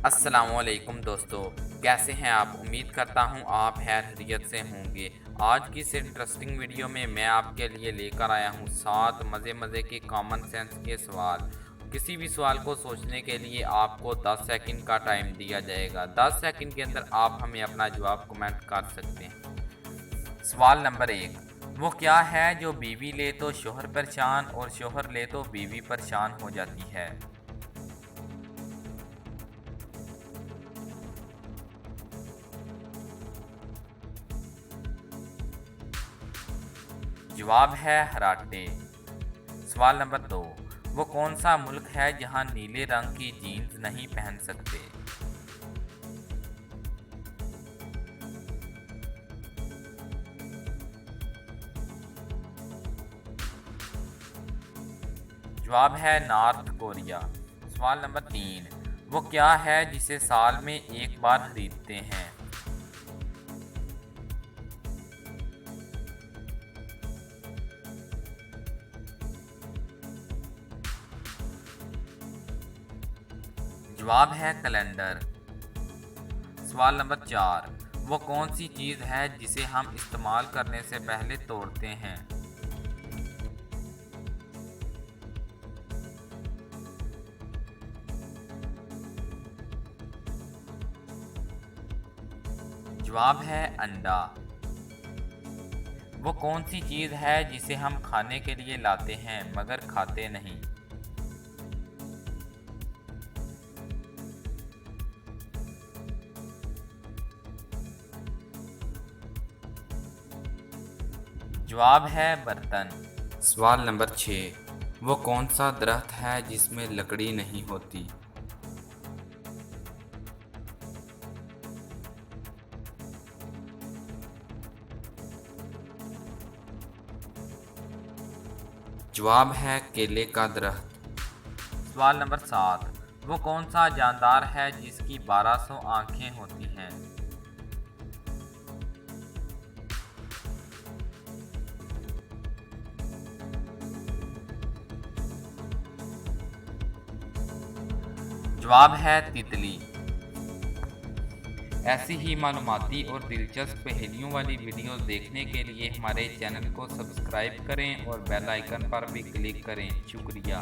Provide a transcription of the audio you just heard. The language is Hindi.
अस्सलामुअलैकुम दोस्तों, कैसे हैं आप? उम्मीद करता हूं आप खैरियत से होंगे। आज की इस इंटरेस्टिंग वीडियो में मैं आपके लिए लेकर आया हूं 7 मज़े के कॉमन सेंस के सवाल। किसी भी सवाल को सोचने के लिए आपको 10 सेकंड का टाइम दिया जाएगा। 10 सेकंड के अंदर आप हमें अपना जवाब कमेंट कर सकते हैं। सवाल नंबर 1, वो क्या है जो बीवी ले तो शोहर परेशान और शोहर ले तो बीवी परेशान हो जाती है? जवाब है हराटे। सवाल नंबर 2, वो कौन सा मुल्क है जहां नीले रंग की जीन्स नहीं पहन सकते? जवाब है नॉर्थ कोरिया। सवाल नंबर 3, वो क्या है जिसे साल में एक बार खरीदते हैं? जवाब है कैलेंडर। सवाल नंबर 4, वो कौन सी चीज़ है जिसे हम इस्तेमाल करने से पहले तोड़ते हैं? जवाब है अंडा। वो कौन सी चीज़ है जिसे हम खाने के लिए लाते हैं मगर खाते नहीं? जवाब है बर्तन। सवाल नंबर 6, वो कौन सा दरख्त है जिसमें लकड़ी नहीं होती? जवाब है केले का दरख्त। सवाल नंबर 7, वो कौन सा जानदार है जिसकी 1200 आंखें होती हैं? जवाब है तितली। ऐसी ही मालूमाती और दिलचस्प पहेलियों वाली वीडियोस देखने के लिए हमारे चैनल को सब्सक्राइब करें और बेल आइकन पर भी क्लिक करें। शुक्रिया।